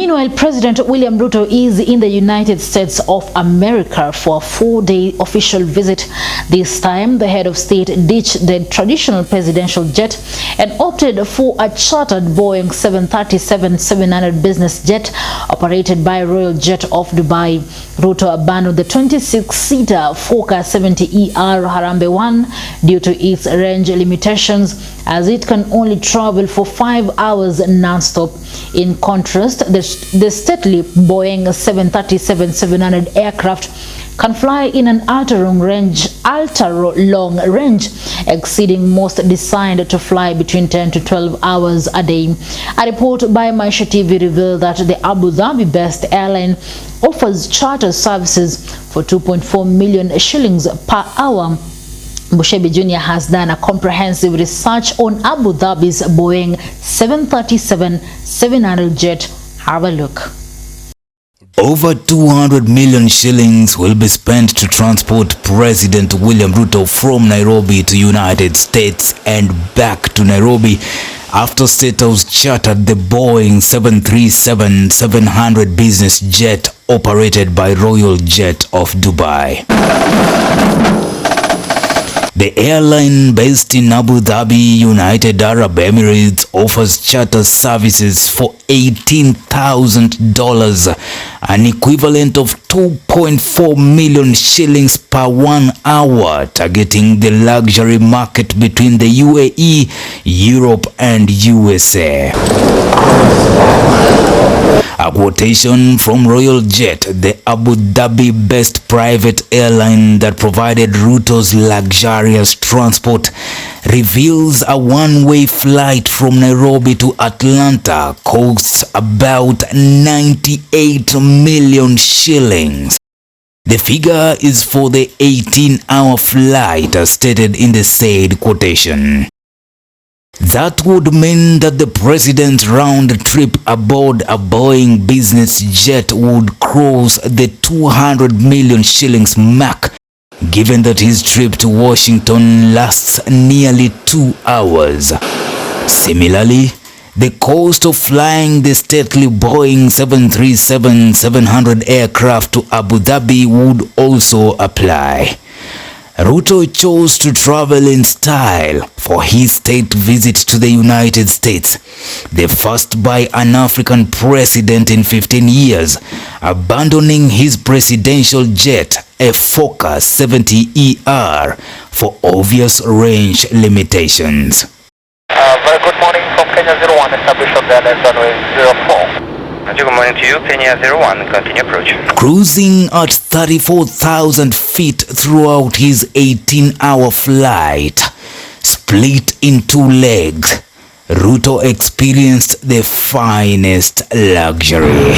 Meanwhile, President William Ruto is in the United States of America for a 4-day official visit. This time, the head of state ditched the traditional presidential jet and opted for a chartered Boeing 737-700 business jet operated by Royal Jet of Dubai. Ruto abandoned the 26-seater Fokker 70ER Harambee 1 due to its range limitations, as it can only travel for 5 hours non-stop. In contrast, the stately Boeing 737-700 aircraft can fly in an ultra-long range, exceeding most designed to fly between 10 to 12 hours a day. A report by Maisha TV revealed that the Abu Dhabi-based airline offers charter services for 2.4 million shillings per hour. Bushebi Jr. has done a comprehensive research on Abu Dhabi's Boeing 737-700 jet. Have a look. Over 200 million shillings will be spent to transport President William Ruto from Nairobi to United States and back to Nairobi after State House chartered the Boeing 737-700 business jet operated by Royal Jet of Dubai. The airline, based in Abu Dhabi, United Arab Emirates, offers charter services for $18,000, an equivalent of 2.4 million shillings per 1 hour, targeting the luxury market between the UAE, Europe and USA. A quotation from Royal Jet, the Abu Dhabi-based private airline that provided Ruto's luxurious transport, reveals a one-way flight from Nairobi to Atlanta costs about 98 million shillings. The figure is for the 18-hour flight, as stated in the said quotation. That would mean that the president's round trip aboard a Boeing business jet would cross the 200 million shillings mark, given that his trip to Washington lasts nearly 2 hours. Similarly, the cost of flying the stately Boeing 737-700 aircraft to Abu Dhabi would also apply. Ruto chose to travel in style for his state visit to the United States, the first by an African president in 15 years, abandoning his presidential jet, a Fokker 70ER, for obvious range limitations. Very good morning from Kenya 01, established on the airline runway 04. Good morning to you, Kenya 01, continue approach. Cruising at 34,000 feet throughout his 18-hour flight, split in 2 legs, Ruto experienced the finest luxury.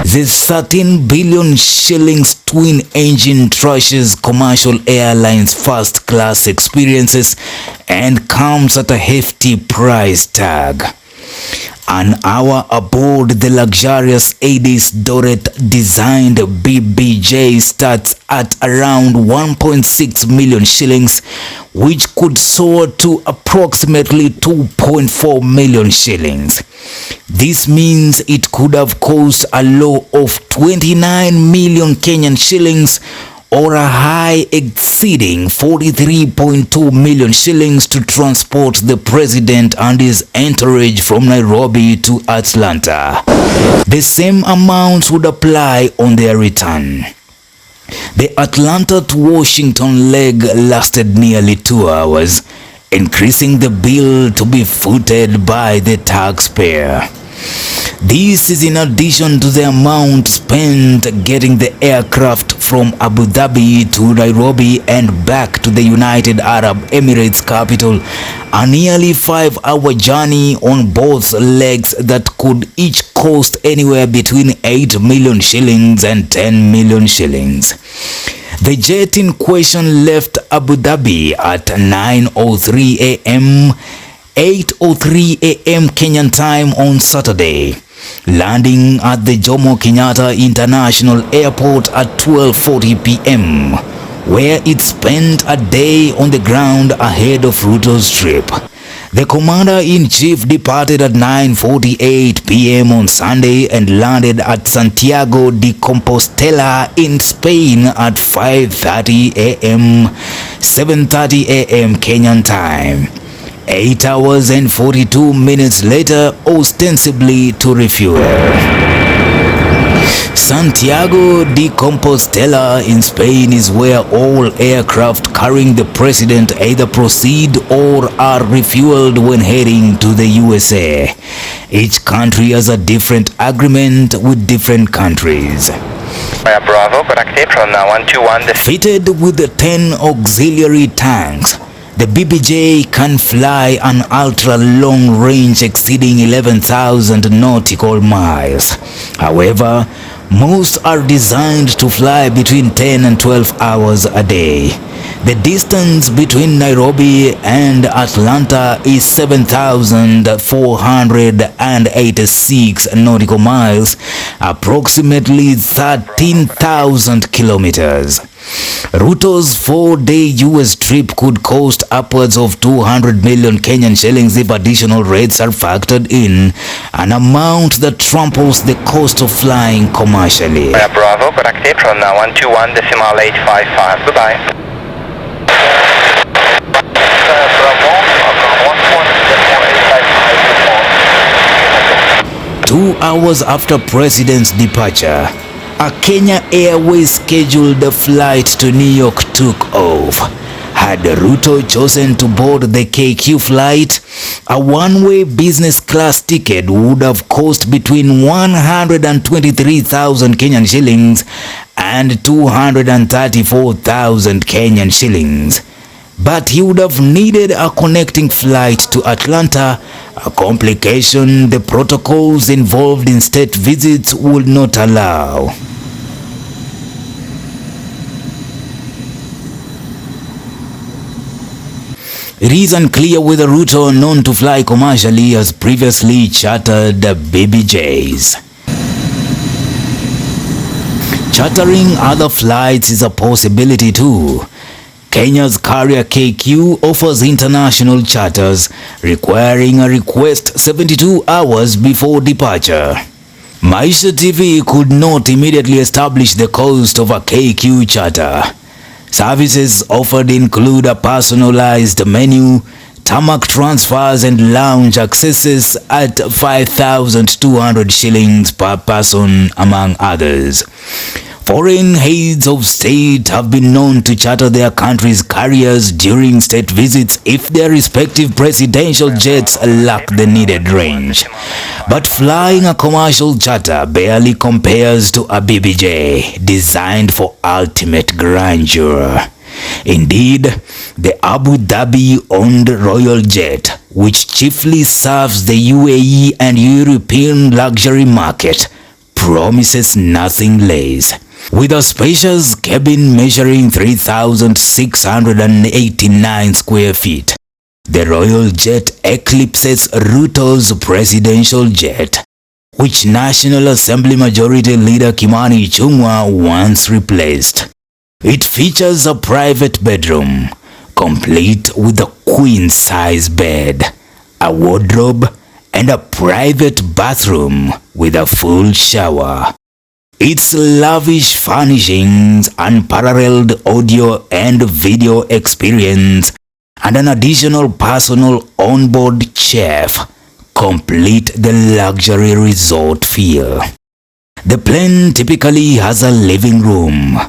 The 13 billion shillings twin-engine trashes commercial airlines first-class experiences and comes at a hefty price tag. An hour aboard the luxurious Aedis Dorset-designed BBJ starts at around 1.6 million shillings, which could soar to approximately 2.4 million shillings. This means it could have cost a low of 29 million Kenyan shillings, or a high exceeding 43.2 million shillings to transport the president and his entourage from Nairobi to Atlanta. The same amounts would apply on their return. The Atlanta to Washington leg lasted nearly 2 hours, increasing the bill to be footed by the taxpayer. This is in addition to the amount spent getting the aircraft from Abu Dhabi to Nairobi and back to the United Arab Emirates capital, a nearly 5-hour journey on both legs that could each cost anywhere between 8 million shillings and 10 million shillings. The jet in question left Abu Dhabi at 9:03 a.m. 8:03 a.m. Kenyan time on Saturday, landing at the Jomo Kenyatta International Airport at 12:40 p.m., where it spent a day on the ground ahead of Ruto's trip. The commander-in-chief departed at 9:48 p.m. on Sunday and landed at Santiago de Compostela in Spain at 5:30 a.m. 7:30 a.m. Kenyan time. 8 hours and 42 minutes later, ostensibly to refuel. Santiago de Compostela in Spain is where all aircraft carrying the president either proceed or are refueled when heading to the USA. Each country has a different agreement with different countries. Bravo, good active from 121. Fitted with 10 auxiliary tanks, the BBJ can fly an ultra-long range exceeding 11,000 nautical miles. However, most are designed to fly between 10 and 12 hours a day. The distance between Nairobi and Atlanta is 7,486 nautical miles, approximately 13,000 kilometers. Ruto's 4-day US trip could cost upwards of 200 million Kenyan shillings if additional rates are factored in, an amount that tramples the cost of flying commercially. Bravo, good active from 121.855. Goodbye. Bravo, 1.855. 2 hours after President's departure, a Kenya Airways scheduled flight to New York took off. Had Ruto chosen to board the KQ flight, a one-way business class ticket would have cost between 123,000 Kenyan shillings and 234,000 Kenyan shillings. But he would have needed a connecting flight to Atlanta, a complication the protocols involved in state visits would not allow. It is unclear whether Ruto, known to fly commercially, has previously chartered BBJs. Chartering other flights is a possibility too. Kenya's carrier KQ offers international charters, requiring a request 72 hours before departure. Maisha TV could not immediately establish the cost of a KQ charter. Services offered include a personalized menu, tarmac transfers and lounge accesses at 5,200 shillings per person, among others. Foreign heads of state have been known to charter their country's carriers during state visits if their respective presidential jets lack the needed range. But flying a commercial charter barely compares to a BBJ designed for ultimate grandeur. Indeed, the Abu Dhabi-owned Royal Jet, which chiefly serves the UAE and European luxury market, promises nothing less. With a spacious cabin measuring 3,689 square feet, the Royal Jet eclipses Ruto's presidential jet, which National Assembly Majority Leader Kimani Ichung'wah once replaced. It features a private bedroom, complete with a queen-size bed, a wardrobe, and a private bathroom with a full shower. Its lavish furnishings, unparalleled audio and video experience, and an additional personal onboard chef complete the luxury resort feel. The plane typically has a living room,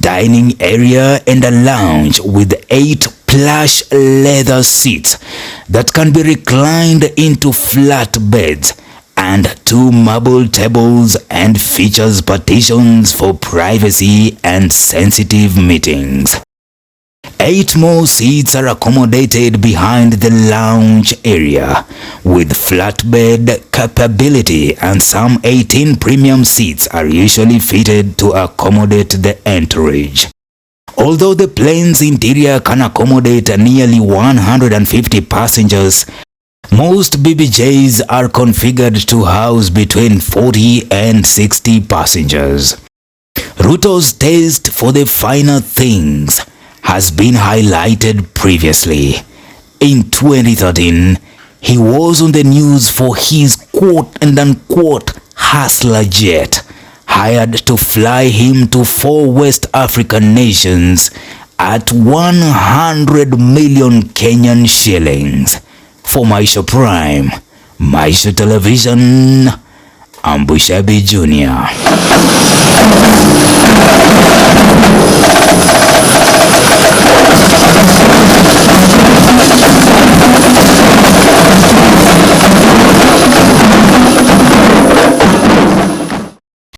dining area and a lounge with 8 plush leather seats that can be reclined into flat beds, and 2 marble tables, and features partitions for privacy and sensitive meetings. 8 more seats are accommodated behind the lounge area, with flatbed capability, and some 18 premium seats are usually fitted to accommodate the entourage. Although the plane's interior can accommodate nearly 150 passengers, most BBJs are configured to house between 40 and 60 passengers. Ruto's taste for the finer things has been highlighted previously. In 2013, he was on the news for his quote and unquote hustler jet, hired to fly him to 4 West African nations at 100 million Kenyan shillings. For Maisha Prime, Maisha Television, Ambushabi Jr.